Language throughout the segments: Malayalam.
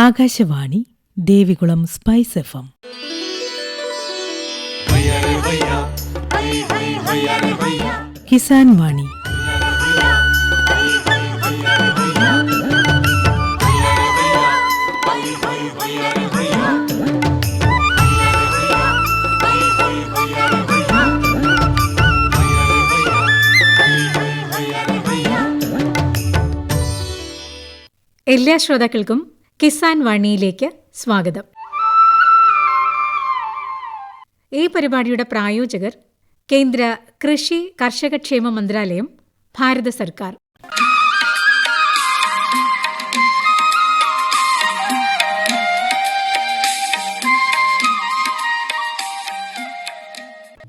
Akashvani Devikulam spice FM. കിസാൻ വാണി. എല്ലാ ശ്രോതാക്കൾക്കും കിസാൻ വാണിയിലേക്ക് സ്വാഗതം. ഈ പരിപാടിയുടെ പ്രായോജകർ കേന്ദ്ര കൃഷി കർഷകക്ഷേമ മന്ത്രാലയം, ഭാരത സർക്കാർ.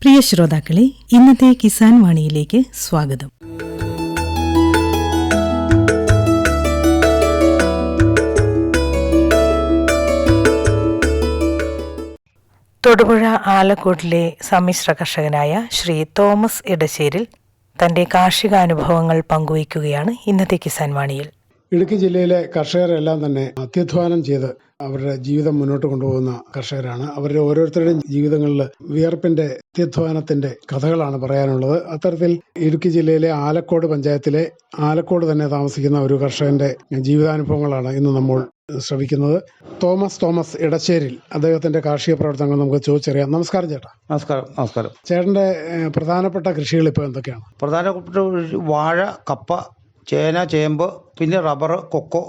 പ്രിയ ശ്രോതാക്കളെ, ഇന്നത്തെ കിസാൻ വാണിയിലേക്ക് സ്വാഗതം. തൊടുപുഴ ആലക്കോട്ടിലെ സമ്മിശ്ര കർഷകനായ ശ്രീ തോമസ് ഇടശ്ശേരിൽ തന്റെ കാർഷികാനുഭവങ്ങൾ പങ്കുവയ്ക്കുകയാണ് ഇന്നത്തെ കിസാൻ വാണിയിൽ. ഇടുക്കി ജില്ലയിലെ കർഷകരെല്ലാം തന്നെ അത്യധ്വാനം ചെയ്ത് അവരുടെ ജീവിതം മുന്നോട്ട് കൊണ്ടുപോകുന്ന കർഷകരാണ്. അവരുടെ ഓരോരുത്തരുടെയും ജീവിതങ്ങളിൽ വിയർപ്പിന്റെ അത്യധ്വാനത്തിന്റെ കഥകളാണ് പറയാനുള്ളത്. അത്തരത്തിൽ ഇടുക്കി ജില്ലയിലെ ആലക്കോട് പഞ്ചായത്തിലെ ആലക്കോട് തന്നെ താമസിക്കുന്ന ഒരു കർഷകന്റെ ജീവിതാനുഭവങ്ങളാണ് ഇന്ന് നമ്മൾ ശ്രമിക്കുന്നത്. തോമസ് ഇടശ്ശേരിൽ, അദ്ദേഹത്തിന്റെ കാർഷിക പ്രവർത്തനങ്ങൾ നമുക്ക് ചോദിച്ചറിയാം. നമസ്കാരം ചേട്ടാ. നമസ്കാരം. ചേട്ടന്റെ പ്രധാനപ്പെട്ട കൃഷികൾ ഇപ്പോൾ എന്തൊക്കെയാണ്? പ്രധാനപ്പെട്ട വാഴ, കപ്പ, ചേന, ചേമ്പ്, പിന്നെ റബ്ബർ, കൊക്കോ,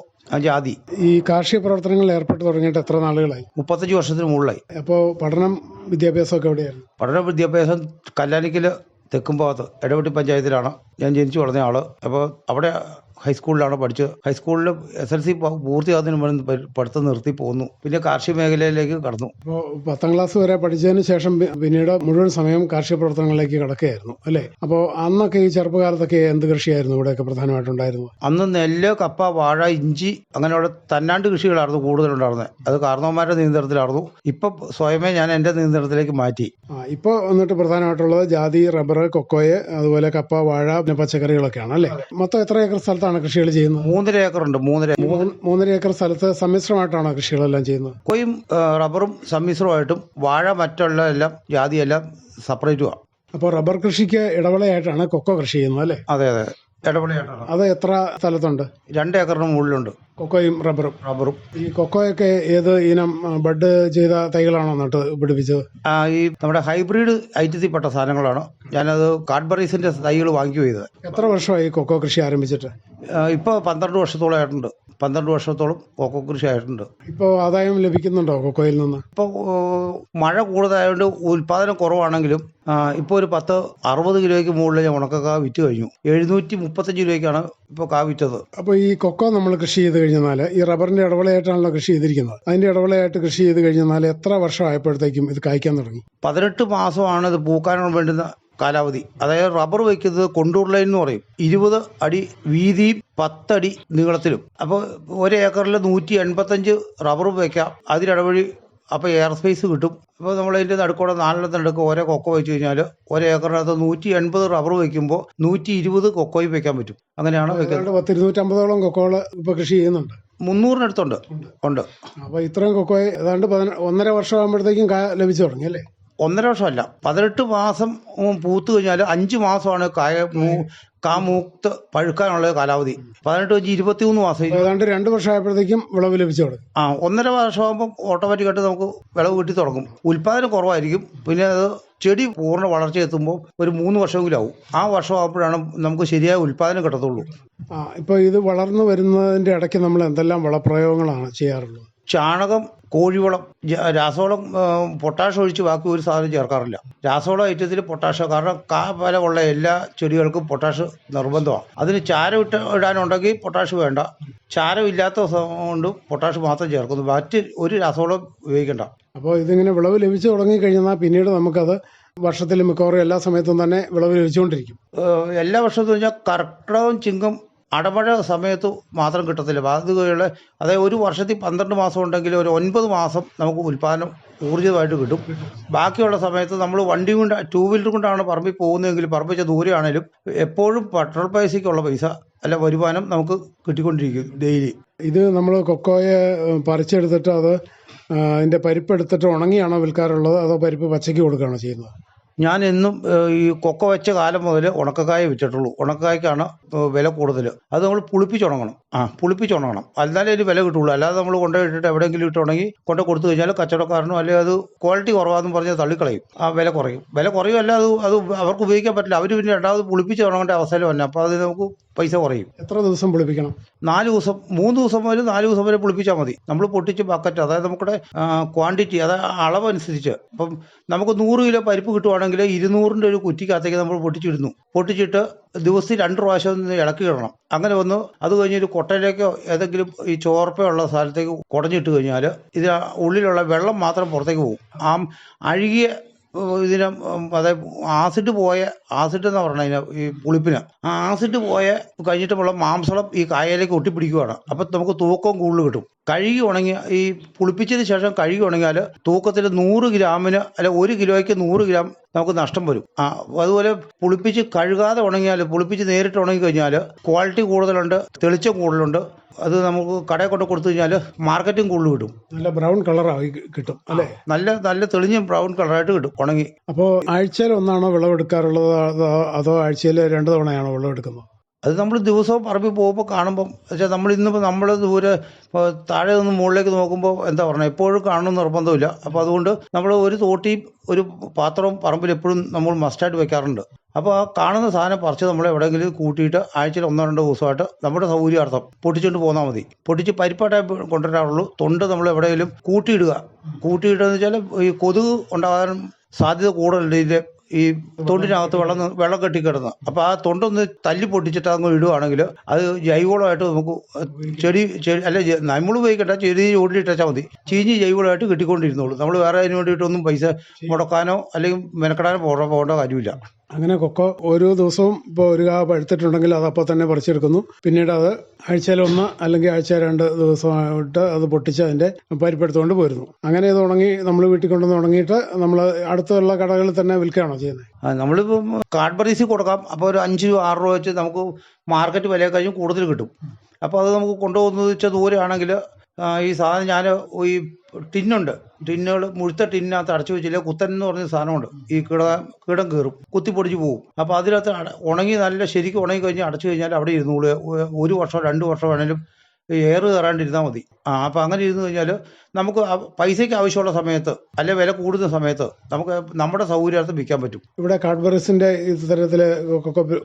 ജാതി. ഈ കാർഷിക പ്രവർത്തനങ്ങളിൽ ഏർപ്പെട്ട് തുടങ്ങിയിട്ട് എത്ര നാളുകളായി? 35 വർഷത്തിന് മുകളിലായി. അപ്പോൾ പഠനം, വിദ്യാഭ്യാസമൊക്കെ എവിടെയായിരുന്നു? പഠന വിദ്യാഭ്യാസം കല്ലാനിക്കൽ തെക്കുംഭാഗത്ത് എടവെട്ടി പഞ്ചായത്തിലാണ് ഞാൻ ജനിച്ചു വളർന്ന ആള്. അപ്പോൾ അവിടെ ഹൈസ്കൂളിലാണ് പഠിച്ചത്. ഹൈസ്കൂളിൽ SLC പൂർത്തിയാകുന്നതിന് മുമ്പ് പഠിത്തം നിർത്തി പോന്നു. പിന്നെ കാർഷിക മേഖലയിലേക്ക് കടന്നു. അപ്പോൾ 10ാം ക്ലാസ് വരെ പഠിച്ചതിന് ശേഷം പിന്നീട് മുഴുവൻ സമയം കാർഷിക പ്രവർത്തനങ്ങളിലേക്ക് കടക്കുകയായിരുന്നു അല്ലേ? അപ്പോൾ അന്നൊക്കെ ഈ ചെറുപ്പകാലത്തൊക്കെ എന്ത് കൃഷിയായിരുന്നു ഇവിടെയൊക്കെ പ്രധാനമായിട്ടുണ്ടായിരുന്നത്? അന്ന് നെല്ല്, കപ്പ, വാഴ, ഇഞ്ചി, അങ്ങനെയുള്ള തന്നാണ്ട് കൃഷികളായിരുന്നു കൂടുതലുണ്ടായിരുന്നത്. അത് കാരണവന്മാരുടെ നിയന്ത്രണത്തിലായിരുന്നു. ഇപ്പം സ്വയമേ ഞാൻ എൻ്റെ നിയന്ത്രണത്തിലേക്ക് മാറ്റി. ഇപ്പോൾ വന്നിട്ട് പ്രധാനമായിട്ടുള്ളത് ജാതി, റബ്ബർ, കൊക്കോയ്, അതുപോലെ കപ്പ, വാഴ, പിന്നെ പച്ചക്കറികളൊക്കെയാണ് അല്ലേ? മൊത്തം എത്ര ഏക്കർ സ്ഥലത്താണ് കൃഷികൾ ചെയ്യുന്നത്? 3.5 ഏക്കറുണ്ട്. 3.5 ഏക്കർ സ്ഥലത്ത് സമ്മിശ്രമായിട്ടാണ് കൃഷികളെല്ലാം ചെയ്യുന്നത്? കൊക്കോയും റബ്ബറും സമ്മിശ്രമായിട്ടും, വാഴ മറ്റുള്ള എല്ലാം ജാതിയെല്ലാം സെപ്പറേറ്റുമാണ്. അപ്പോൾ റബ്ബർ കൃഷിക്ക് ഇടവിളയായിട്ടാണ് കൊക്കോ കൃഷി ചെയ്യുന്നത് അല്ലേ? അതെ, ഇടവിളയായിട്ടാണ്. അത് എത്ര സ്ഥലത്തുണ്ട്? 2 ഏക്കറിന് മുകളിലുണ്ട് കൊക്കോയും റബ്ബറും. ഈ കൊക്കോയൊക്കെ ഏത് ഇനം ബഡ് ചെയ്ത തൈകളാണോ നട്ട് പിടിപ്പിച്ചത്? ഈ നമ്മുടെ ഹൈബ്രിഡ് ഐറ്റത്തിൽപ്പെട്ട സാധനങ്ങളാണ്. ഞാനത് കാഡ്ബറീസിന്റെ തൈകൾ വാങ്ങിക്കു ചെയ്തത്. എത്ര വർഷമായി കൊക്കോ കൃഷി ആരംഭിച്ചിട്ട്? ഇപ്പോൾ 12 വർഷത്തോളം ആയിട്ടുണ്ട്. 12 വർഷത്തോളം കൊക്കോ കൃഷി ആയിട്ടുണ്ട്. ഇപ്പോൾ ആദായം ലഭിക്കുന്നുണ്ടോ കൊക്കോയിൽ നിന്ന്? ഇപ്പോൾ മഴ കൂടുതലായതുകൊണ്ട് ഉൽപാദനം കുറവാണെങ്കിലും ഇപ്പോൾ ഒരു 60 കിലോയ്ക്ക് മുകളിൽ ഞാൻ ഉണക്കക്കാ വിറ്റ് കഴിഞ്ഞു. 735 രൂപയ്ക്കാണ് ഇപ്പോൾ കാ വിറ്റത്. അപ്പോൾ ഈ കൊക്കോ നമ്മൾ കൃഷി ചെയ്ത് കഴിഞ്ഞാൽ, ഈ റബ്ബറിന്റെ ഇടവിളയായിട്ടാണല്ലോ കൃഷി ചെയ്തിരിക്കുന്നത്, അതിന്റെ ഇടവിളയായിട്ട് കൃഷി ചെയ്ത് കഴിഞ്ഞാൽ എത്ര വർഷമായപ്പോഴത്തേക്കും ഇത് കായ്ക്കാൻ തുടങ്ങി? 18 മാസമാണ് ഇത് പൂക്കാനുള്ള വേണ്ടുന്ന കാലാവധി. അതായത് റബ്ബർ വയ്ക്കുന്നത് കൊണ്ടൂർ ലൈൻ എന്ന് പറയും. 20 അടി വീതിയും 10 അടി നീളത്തിലും. അപ്പോൾ 1 ഏക്കറിൽ 185 റബ്ബർ വയ്ക്കാം. അതിനിടവഴി അപ്പോൾ എയർ സ്പേസ് കിട്ടും. അപ്പോൾ നമ്മളതിൻ്റെ നടുക്കൂടെ 4 ഓരോ കൊക്കോ വെച്ച് കഴിഞ്ഞാൽ 1 ഏക്കറിനകത്ത് 180 റബ്ബർ വയ്ക്കുമ്പോൾ 120 കൊക്കോയും വെക്കാൻ പറ്റും. അങ്ങനെയാണ് വെക്കുന്നത്. 250ഓളം കൊക്കോകൾ ഇപ്പോൾ കൃഷി ചെയ്യുന്നുണ്ട്. 300-നടുത്തുണ്ട്. അപ്പോൾ ഇത്രയും കൊക്കോ ഏതാണ്ട് 1.5 വർഷം ആകുമ്പോഴത്തേക്കും ലഭിച്ചു തുടങ്ങി അല്ലേ? 1.5 വർഷമല്ല, 18 മാസം പൂത്ത് കഴിഞ്ഞാൽ 5 മാസമാണ് കാ മൂത്ത് പഴുക്കാനുള്ള കാലാവധി. 18 23 മാസം. ഏതാണ്ട് 2 വർഷമായപ്പോഴത്തേക്കും വിളവ് ലഭിച്ചു തുടങ്ങും. 1.5 വർഷമാകുമ്പോൾ ഓട്ടോമാറ്റിക്കായിട്ട് നമുക്ക് വിളവ് കിട്ടി തുടങ്ങും. ഉൽപ്പാദനം കുറവായിരിക്കും. പിന്നെ അത് ചെടി പൂർണ്ണ വളർച്ച എത്തുമ്പോൾ ഒരു 3 വർഷമെങ്കിലും ആവും. ആ വർഷമാകുമ്പോഴാണ് നമുക്ക് ശരിയായ ഉൽപ്പാദനം കിട്ടത്തുള്ളൂ. ഇപ്പോൾ ഇത് വളർന്നു വരുന്നതിൻ്റെ ഇടയ്ക്ക് നമ്മൾ എന്തെല്ലാം വളപ്രയോഗങ്ങളാണ് ചെയ്യാറുള്ളത്? ചാണകം, കോഴിവളം, രാസവളം, പൊട്ടാഷ് ഒഴിച്ച് ബാക്കി ഒരു സാധനം ചേർക്കാറില്ല. രാസവളം ഐറ്റത്തിൽ പൊട്ടാഷ്, കാരണം ഫലമുള്ള എല്ലാ ചെടികൾക്കും പൊട്ടാഷ് നിർബന്ധമാണ്. അതിന് ചാരം ഇടാനുണ്ടെങ്കിൽ പൊട്ടാഷ് വേണ്ട. ചാരം ഇല്ലാത്ത കൊണ്ട് പൊട്ടാഷ് മാത്രം ചേർക്കുന്നു. മറ്റ് ഒരു രാസവളം ഉപയോഗിക്കേണ്ട. അപ്പോൾ ഇതിങ്ങനെ വിളവ് ലഭിച്ചു തുടങ്ങിക്കഴിഞ്ഞാൽ പിന്നീട് നമുക്കത് വർഷത്തിൽ മിക്കവാറും എല്ലാ സമയത്തും തന്നെ വിളവ് ലഭിച്ചുകൊണ്ടിരിക്കും. എല്ലാ വർഷവും കഴിഞ്ഞാൽ കർക്കിടകം, ചിങ്ങം, അടമഴ സമയത്ത് മാത്രം കിട്ടത്തില്ല. ബാക്കിയുള്ള അതായത് ഒരു വർഷത്തിൽ 12 മാസം ഉണ്ടെങ്കിൽ ഒരു 9 മാസം നമുക്ക് ഉൽപ്പാദനം ഊർജിതമായിട്ട് കിട്ടും. ബാക്കിയുള്ള സമയത്ത് നമ്മൾ വണ്ടി കൊണ്ട് 2 വീലർ കൊണ്ടാണ് പറമ്പിൽ പോകുന്നതെങ്കിൽ പറമ്പിച്ച ദൂരെയാണേലും എപ്പോഴും പെട്രോൾ പൈസയ്ക്കുള്ള പൈസ അല്ല വരുമാനം നമുക്ക് കിട്ടിക്കൊണ്ടിരിക്കും ഡെയിലി. ഇത് നമ്മൾ കൊക്കോയെ പറിച്ചെടുത്തിട്ട് അത് അതിൻ്റെ പരിപ്പ് എടുത്തിട്ട് ഉണങ്ങിയാണോ വിൽക്കാറുള്ളത്, അതോ പരിപ്പ് പച്ചയ്ക്ക് കൊടുക്കുകയാണോ ചെയ്യുന്നത്? ഞാൻ എന്നും ഈ കൊക്ക വെച്ച കാലം മുതൽ ഉണക്കക്കായ വെച്ചിട്ടുള്ളൂ. ഉണക്കക്കായ്ക്കാണ് വില കൂടുതൽ. അത് നമ്മൾ പുളിപ്പിച്ചുണങ്ങണം. പുളിപ്പിച്ചുണങ്ങണം, എന്നാലേ ഒരു വില കിട്ടുള്ളൂ. അല്ലാതെ നമ്മൾ കൊണ്ടുപോയിട്ടിട്ട് എവിടെയെങ്കിലും ഇട്ടുണങ്ങി കൊണ്ട് കൊടുത്തു കഴിഞ്ഞാൽ കച്ചവടക്കാരനോ അല്ലെങ്കിൽ അത് ക്വാളിറ്റി കുറവാണെന്ന് പറഞ്ഞ് തള്ളിക്കളയും. ആ വില കുറയും. വില കുറയുമല്ല, അത് അവർക്ക് ഉപയോഗിക്കാൻ പറ്റില്ല. അവർ പിന്നെ രണ്ടാമത് പുളിപ്പിച്ച് ഉണങ്ങേണ്ട അവസ്ഥയിൽ വന്നെ. അപ്പോൾ അത് നമുക്ക് പൈസ കുറയും. എത്ര ദിവസം പുളിപ്പിക്കണം? 4 ദിവസം, 3 ദിവസം മുതൽ 4 ദിവസം വരെ പുളിപ്പിച്ചാൽ മതി. നമ്മൾ പൊട്ടിച്ച് ബക്കറ്റ്, അതായത് നമ്മുടെ ക്വാണ്ടിറ്റി, അതായത് അളവനുസരിച്ച്. അപ്പം നമുക്ക് 100 കിലോ പരിപ്പ് കിട്ടുവാണെങ്കിൽ 200-ൻ്റെ ഒരു കുറ്റിക്കകത്തേക്ക് നമ്മൾ പൊട്ടിച്ചിട്ട് ദിവസത്തിൽ 2 പ്രാവശ്യം ഇളക്കി ഇടണം. അങ്ങനെ വന്ന് അത് കഴിഞ്ഞ് ഒരു കൊട്ടയിലേക്കോ ഏതെങ്കിലും ഈ ചോർപ്പയുള്ള സ്ഥലത്തേക്ക് കുടഞ്ഞിട്ട് കഴിഞ്ഞാൽ ഇത് ഉള്ളിലുള്ള വെള്ളം മാത്രം പുറത്തേക്ക് പോകും. ആ അഴുകിയ ഇതിന്, അതായത് ആസിഡ് എന്ന് പറഞ്ഞാൽ ഈ പുളിപ്പിന് ആ ആസിഡ് കഴിഞ്ഞിട്ടുള്ള മാംസളം ഈ കായയിലേക്ക് ഒട്ടിപ്പിടിക്കുകയാണ്. അപ്പം നമുക്ക് തൂക്കം കൂടുതൽ കിട്ടും. കഴുകി ഉണങ്ങി ഈ പുളിപ്പിച്ചതിന് ശേഷം കഴുകി ഉണങ്ങിയാൽ തൂക്കത്തിൽ 100 ഗ്രാമിന് അല്ല 1 കിലോയ്ക്ക് 100 ഗ്രാം നമുക്ക് നഷ്ടം വരും. അതുപോലെ പുളിപ്പിച്ച് കഴുകാതെ ഉണങ്ങിയാൽ, പുളിപ്പിച്ച് നേരിട്ട് ഉണങ്ങി കഴിഞ്ഞാൽ ക്വാളിറ്റി കൂടുതലുണ്ട്, തെളിച്ചം കൂടുതലുണ്ട്. അത് നമുക്ക് കടയിൽ കൊണ്ട് കൊടുത്തു കഴിഞ്ഞാൽ മാർക്കറ്റും കൂടുതൽ കിട്ടും. നല്ല ബ്രൗൺ കളറായി കിട്ടും അല്ലേ? നല്ല തെളിഞ്ഞ ബ്രൗൺ കളറായിട്ട് കിട്ടും ഉണങ്ങി. അപ്പോൾ ആഴ്ചയിൽ ഒന്നാണോ വിളവെടുക്കാറുള്ളത്, അതോ ആഴ്ചയിൽ 2 തവണയാണോ വിളവെടുക്കുന്നത്? അത് നമ്മൾ ദിവസവും പറമ്പിൽ പോകുമ്പോൾ കാണുമ്പം വെച്ചാൽ ഇന്നിപ്പോൾ നമ്മൾ ദൂരെ താഴെ നിന്ന് മുകളിലേക്ക് നോക്കുമ്പോൾ എന്താ പറയുക, എപ്പോഴും കാണണമെന്ന് നിർബന്ധമില്ല. അപ്പോൾ അതുകൊണ്ട് നമ്മൾ ഒരു തോട്ടിയും ഒരു പാത്രവും പറമ്പിൽ എപ്പോഴും നമ്മൾ മസ്റ്റായിട്ട് വെക്കാറുണ്ട്. അപ്പോൾ ആ കാണുന്ന സാധനം പറിച്ച് നമ്മൾ എവിടെയെങ്കിലും കൂട്ടിയിട്ട് ആഴ്ചയിൽ 1-2 ദിവസമായിട്ട് നമ്മുടെ സൗകര്യാർത്ഥം പൊട്ടിച്ചുകൊണ്ട് പോന്നാൽ മതി. പൊട്ടിച്ച് പരിപ്പായിട്ടേ കൊണ്ടുവരാറുള്ളൂ. തൊണ്ട് നമ്മൾ എവിടെയെങ്കിലും കൂട്ടിയിടുക എന്ന് വെച്ചാൽ ഈ കൊതുക് ഉണ്ടാകാൻ സാധ്യത കൂടുതലുണ്ട്. ഇതിൻ്റെ ഈ തൊണ്ടിനകത്ത് വെള്ളം കെട്ടിക്കിടന്ന്. അപ്പോൾ ആ തൊണ്ടൊന്ന് തല്ലി പൊട്ടിച്ചിട്ട് അങ്ങ് ഇടുകയാണെങ്കിൽ അത് ജൈവവളമായിട്ട് നമുക്ക് ചെടി അല്ല നമ്മൾ ഉപയോഗിക്കട്ടെ, ചെടി ചൂടിയിട്ടാൽ മതി. ചീഞ്ഞ് ജൈവവളമായിട്ട് കിട്ടിക്കൊണ്ടിരുന്നുള്ളൂ. നമ്മൾ വേറെ അതിന് വേണ്ടിയിട്ടൊന്നും പൈസ മുടക്കാനോ അല്ലെങ്കിൽ മെനക്കെടാനോ പോകേണ്ട കാര്യമില്ല. അങ്ങനെ കൊക്കോ ഓരോ ദിവസവും ഇപ്പോൾ ഒരു കാ പഴുത്തിട്ടുണ്ടെങ്കിൽ അത് അപ്പോൾ തന്നെ പറിച്ചെടുക്കുന്നു. പിന്നീട് അത് ആഴ്ചയിൽ 1 അല്ലെങ്കിൽ ആഴ്ച 2 ദിവസമായിട്ട് അത് പൊട്ടിച്ച് അതിൻ്റെ പരിപ്പെടുത്തുകൊണ്ട് പോരുന്നു. അങ്ങനെ ഇത് ഉണങ്ങി നമ്മൾ വീട്ടിൽ കൊണ്ടുവന്ന് ഉണങ്ങിയിട്ട് നമ്മൾ അടുത്തുള്ള കടകളിൽ തന്നെ വിൽക്കുകയാണോ ചെയ്യുന്നത്? നമ്മളിപ്പം കാഡ്ബറീസിൽ കൊടുക്കാം. അപ്പോൾ ഒരു 5-6 രൂപ വെച്ച് നമുക്ക് മാർക്കറ്റ് വില കഴിഞ്ഞും കൂടുതൽ കിട്ടും. അപ്പോൾ അത് നമുക്ക് കൊണ്ടുപോകുന്നത് വെച്ചാൽ ദൂരെയാണെങ്കിൽ ഈ സാധനം ഞാൻ ഈ ടിന്നുകൾ മുഴുത്ത ടിന്നിനകത്ത് അടച്ചു വെച്ചില്ല, കുത്തൻ എന്ന് പറഞ്ഞ സാധനമുണ്ട്. ഈ കീടം കയറും, കുത്തിപ്പൊടിച്ച് പോകും. അപ്പോൾ അതിനകത്ത് ഉണങ്ങി നല്ല ശരിക്കും ഉണങ്ങി കഴിഞ്ഞ് അടച്ചു കഴിഞ്ഞാൽ അവിടെ ഇരുന്നോളൂ. 1 വർഷം 2 വർഷം വേണേലും എയർ കയറാണ്ടിരുന്നാൽ മതി. അപ്പോൾ അങ്ങനെ ഇരുന്ന് കഴിഞ്ഞാൽ നമുക്ക് പൈസയ്ക്ക് ആവശ്യമുള്ള സമയത്ത് അല്ലെ വില കൂടുന്ന സമയത്ത് നമുക്ക് നമ്മുടെ സൗകര്യാർത്ഥം വിൽക്കാൻ പറ്റും. ഇവിടെ കാഡ്ബറീസിൻ്റെ ഇത്തരത്തിൽ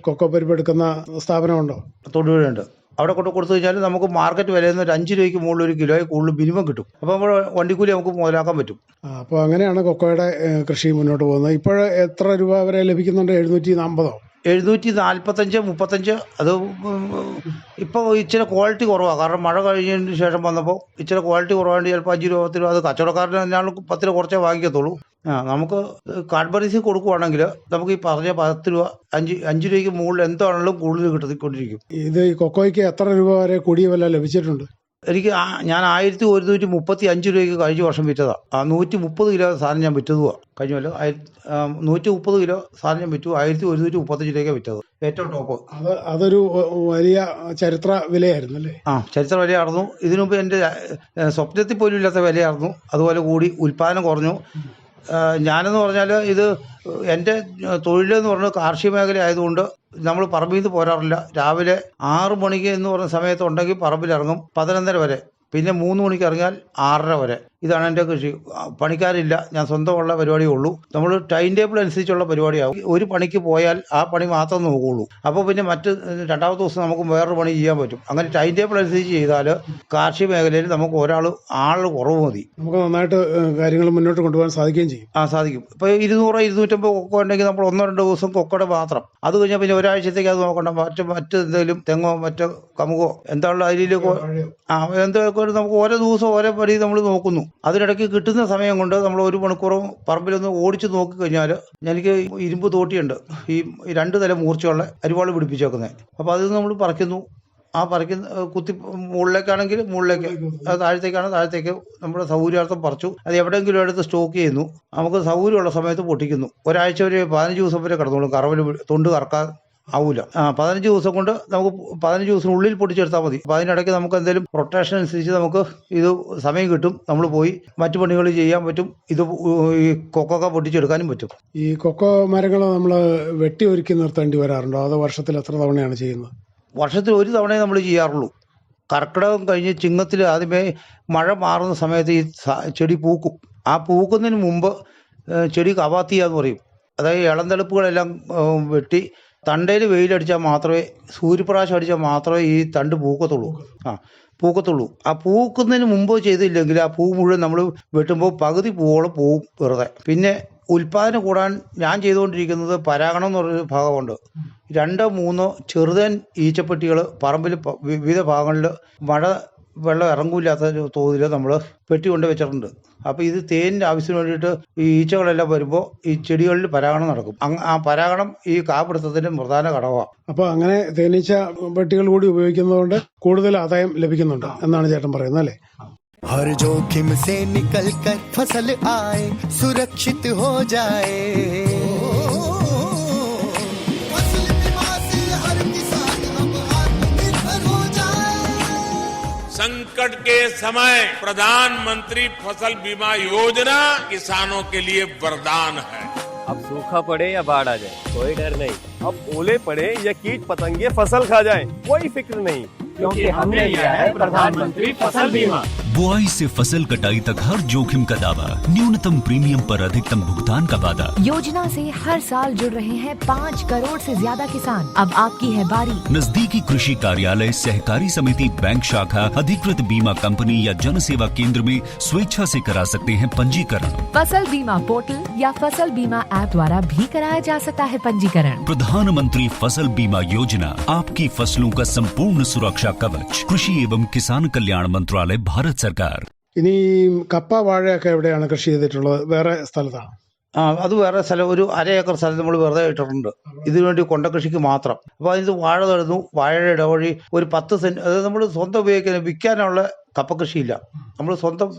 കൊക്കോ പരിപ്പെടുക്കുന്ന സ്ഥാപനമുണ്ടോ? തൊടുപുഴയുണ്ട്. അവിടെ കൊണ്ട് കൊടുത്തു കഴിഞ്ഞാൽ നമുക്ക് മാർക്കറ്റ് വിലയിൽ നിന്ന് ഒരു 5 രൂപയ്ക്ക് മുകളിൽ 1 കിലോയിൽ കൂടുതൽ മിനിമം കിട്ടും. അപ്പോൾ നമ്മൾ വണ്ടിക്കൂലി നമുക്ക് മുതലാക്കാൻ പറ്റും. അപ്പോൾ അങ്ങനെയാണ് കൊക്കോയുടെ കൃഷി മുന്നോട്ട് പോകുന്നത്. ഇപ്പോൾ എത്ര രൂപ വരെ ലഭിക്കുന്നുണ്ട്? 740? 745-35. അത് ഇപ്പോൾ ഇച്ചിരി ക്വാളിറ്റി കുറവാണ്. കാരണം മഴ കഴിഞ്ഞതിന് ശേഷം വന്നപ്പോൾ ഇച്ചിരി ക്വാളിറ്റി കുറവാണ്ട് ചിലപ്പോൾ 5 രൂപ 10 രൂപ. അത് കച്ചവടക്കാരന് തന്നെയാണ് 10 രൂപ കുറച്ചേ വാങ്ങിക്കത്തുള്ളൂ. നമുക്ക് കാഡ്ബറീസിൽ കൊടുക്കുവാണെങ്കിൽ നമുക്ക് ഈ പറഞ്ഞ 10 രൂപ 5 രൂപയ്ക്ക് മുകളിൽ എന്താണെങ്കിലും കൂടുതൽ കിട്ടിക്കൊണ്ടിരിക്കും. ഇത് ഈ കൊക്കോയ്ക്ക് എത്ര രൂപ വരെ കൂടിയ വില ലഭിച്ചിട്ടുണ്ട്? ഞാൻ 1135 രൂപയ്ക്ക് കഴിഞ്ഞ വർഷം വിറ്റതാണ്. 130 കിലോ സാധനം ഞാൻ വിറ്റതുമാണ്. കഴിഞ്ഞ കൊല്ലം 130 കിലോ സാധനം ഞാൻ വിറ്റു. 1135 രൂപയ്ക്ക് വിറ്റത് ഏറ്റവും ടോപ്പ്. അതൊരു വലിയ ചരിത്ര വിലയായിരുന്നു അല്ലേ? ചരിത്ര വിലയായിരുന്നു. ഇതിനുമുമ്പ് എൻ്റെ സ്വപ്നത്തിൽ പോലും ഇല്ലാത്ത വിലയായിരുന്നു. അതുപോലെ കൂടി ഉൽപ്പാദനം കുറഞ്ഞു. ഞാനെന്ന് പറഞ്ഞാൽ ഇത് എൻ്റെ തൊഴിലെന്ന് പറഞ്ഞാൽ കാർഷിക മേഖല ആയതുകൊണ്ട് നമ്മൾ പറമ്പിൽ നിന്ന് പോരാറില്ല. രാവിലെ 6 മണിക്ക് എന്ന് പറഞ്ഞ സമയത്തുണ്ടെങ്കിൽ പറമ്പിലിറങ്ങും 11:30 വരെ. പിന്നെ 3 മണിക്ക് ഇറങ്ങിയാൽ 6:30 വരെ. ഇതാണ് എൻ്റെ കൃഷി. പണിക്കാരില്ല, ഞാൻ സ്വന്തമുള്ള പരിപാടിയേ ഉള്ളൂ. നമ്മൾ ടൈം ടേബിൾ അനുസരിച്ചുള്ള പരിപാടിയാവും. ഒരു പണിക്ക് പോയാൽ ആ പണി മാത്രം നോക്കുകയുള്ളൂ. അപ്പോൾ പിന്നെ രണ്ടാമത്തെ ദിവസം നമുക്ക് വേറൊരു പണി ചെയ്യാൻ പറ്റും. അങ്ങനെ ടൈം ടേബിൾ അനുസരിച്ച് ചെയ്താൽ കാർഷിക മേഖലയിൽ നമുക്ക് ആൾ കുറവ് മതി. നമുക്ക് നന്നായിട്ട് കാര്യങ്ങൾ മുന്നോട്ട് കൊണ്ടുപോകാൻ സാധിക്കുകയും ചെയ്യും. സാധിക്കും. ഇപ്പോൾ 200-250 കൊക്കോ ഉണ്ടെങ്കിൽ നമ്മൾ 1-2 ദിവസം കൊക്കോയുടെ മാത്രം. അത് കഴിഞ്ഞാൽ പിന്നെ ഒരാഴ്ചത്തേക്ക് അത് നോക്കണ്ട. മറ്റെന്തെങ്കിലും തെങ്ങോ മറ്റോ കമുകോ എന്താണുള്ള അരിയിലേക്കോ എന്തൊക്കെ നമുക്ക് ഓരോ ദിവസം ഓരോ പടി നമ്മൾ നോക്കുന്നു. അതിനിടയ്ക്ക് കിട്ടുന്ന സമയം കൊണ്ട് നമ്മൾ 1 മണിക്കൂറും പറമ്പിലൊന്ന് ഓടിച്ച് നോക്കിക്കഴിഞ്ഞാൽ എനിക്ക് ഇരുമ്പ് തോട്ടിയുണ്ട്, ഈ 2 നില മൂർച്ചയുള്ള അരിവാള് പിടിപ്പിച്ചേക്കുന്നത്. അപ്പോൾ അത് നമ്മൾ പറിക്കുന്നു. കുത്തി മുകളിലേക്കാണെങ്കിൽ മുകളിലേക്ക്, താഴത്തേക്ക് നമ്മുടെ സൗകര്യാർത്ഥം പറിച്ചു. അത് എവിടെയെങ്കിലും എടുത്ത് സ്റ്റോക്ക് ചെയ്യുന്നു. നമുക്ക് സൗകര്യമുള്ള സമയത്ത് പൊട്ടിക്കുന്നു. ഒരാഴ്ച വരെ 15 ദിവസം വരെ കിടന്നോളും. തൊണ്ട് കറക്കാൻ ആവില്ല. 15 ദിവസം കൊണ്ട് നമുക്ക് 15 ദിവസത്തിനുള്ളിൽ പൊട്ടിച്ചെടുത്താൽ മതി. അപ്പോൾ അതിനിടയ്ക്ക് നമുക്ക് എന്തെങ്കിലും റൊട്ടേഷൻ അനുസരിച്ച് നമുക്ക് ഇത് സമയം കിട്ടും. നമ്മൾ പോയി മറ്റു പണികൾ ചെയ്യാൻ പറ്റും. ഇത് ഈ കൊക്കൊക്കെ പൊട്ടിച്ചെടുക്കാനും പറ്റും. ഈ കൊക്കോ മരങ്ങൾ നമ്മൾ വെട്ടി ഒരുക്കി നിർത്തേണ്ടി വരാറുണ്ടോ? അതോ വർഷത്തിൽ എത്ര തവണയാണ് ചെയ്യുന്നത്? വർഷത്തിൽ ഒരു തവണയെ നമ്മൾ ചെയ്യാറുള്ളൂ. കർക്കിടകം കഴിഞ്ഞ് ചിങ്ങത്തിൽ ആദ്യമേ മഴ മാറുന്ന സമയത്ത് ഈ ചെടി പൂക്കും. ആ പൂക്കുന്നതിന് മുമ്പ് ചെടി കവാത്തിയ എന്ന് പറയും. അതായത് ഇളംതെളുപ്പുകളെല്ലാം വെട്ടി തണ്ടയിൽ വെയിലടിച്ചാൽ മാത്രമേ, സൂര്യപ്രകാശം അടിച്ചാൽ മാത്രമേ ഈ തണ്ട് പൂക്കത്തുള്ളൂ. പൂക്കത്തുള്ളൂ. ആ പൂക്കുന്നതിന് മുമ്പ് ചെയ്തില്ലെങ്കിൽ ആ പൂ മുഴുവൻ നമ്മൾ വെട്ടുമ്പോൾ പകുതി പൂവോളം പോവും വെറുതെ. പിന്നെ ഉൽപ്പാദനം കൂടാൻ ഞാൻ ചെയ്തുകൊണ്ടിരിക്കുന്നത് പരാഗണം എന്ന് പറഞ്ഞൊരു ഭാഗമുണ്ട്. 2-3 ചെറുതൻ ഈച്ചപ്പെട്ടികൾ പറമ്പിൽ വിവിധ ഭാഗങ്ങളിൽ മഴ വെള്ളം ഇറങ്ങൂല്ലാത്ത തോതിൽ നമ്മൾ പെട്ടി കൊണ്ട് വെച്ചിട്ടുണ്ട്. അപ്പോൾ ഇത് തേനിൻ്റെ ആവശ്യത്തിന് വേണ്ടിയിട്ട് ഈ ഈച്ചകളെല്ലാം വരുമ്പോൾ ഈ ചെടികളിൽ പരാഗണം നടക്കും. ആ പരാഗണം ഈ കാപ്പിടുത്തത്തിൻ്റെ പ്രധാന ഘടകമാണ്. അപ്പോൾ അങ്ങനെ തേനീച്ച പെട്ടികൾ കൂടി ഉപയോഗിക്കുന്നതുകൊണ്ട് കൂടുതൽ ആദായം ലഭിക്കുന്നുണ്ട് എന്നാണ് ചേട്ടൻ പറയുന്നത് അല്ലേ? हर जोखिम से निकल कर फसल आए, सुरक्षित हो जाए। फसल बीमा से हर किसान अब आत्मनिर्भर हो जाए। संकट के समय प्रधानमंत्री फसल बीमा योजना किसानों के लिए वरदान है। अब सूखा पड़े या बाढ़ आ जाए कोई डर नहीं। अब ओले पड़े या कीट पतंगे फसल खा जाए कोई फिक्र नहीं, क्योंकि हमने लिया है प्रधानमंत्री फसल बीमा। बुआई से फसल कटाई तक हर जोखिम का दावा, न्यूनतम प्रीमियम पर अधिकतम भुगतान का वादा। योजना से हर साल जुड़ रहे हैं 5 करोड़ से ज्यादा किसान। अब आपकी है बारी। नजदीकी कृषि कार्यालय, सहकारी समिति, बैंक शाखा, अधिकृत बीमा कंपनी या जन सेवा केंद्र में स्वेच्छा से करा सकते हैं पंजीकरण। फसल बीमा पोर्टल या फसल बीमा ऐप द्वारा भी कराया जा सकता है पंजीकरण। प्रधानमंत्री फसल बीमा योजना, आपकी फसलों का संपूर्ण सुरक्षा कवच। कृषि एवं किसान कल्याण मंत्रालय, भारत सरकार। ഇനി കപ്പ വാഴയൊക്കെ എവിടെയാണ് കൃഷി ചെയ്തിട്ടുള്ളത്? വേറെ സ്ഥലത്താണ്? അത് വേറെ സ്ഥലം, ഒരു 1/2 ഏക്കർ സ്ഥലം നമ്മൾ വെറുതെ ഇട്ടിട്ടുണ്ട് ഇതിനു വേണ്ടി കൊണ്ടകൃഷിക്ക് മാത്രം. അപ്പോൾ അതിന് വാഴ നടുന്നു. വാഴയുടെ ഇടവഴി ഒരു 10 സെന്റ്, അതായത് നമ്മൾ സ്വന്തം ഉപയോഗിക്കാൻ, വിൽക്കാനുള്ള കപ്പ കൃഷിയില്ല. നമ്മൾ സ്വന്തം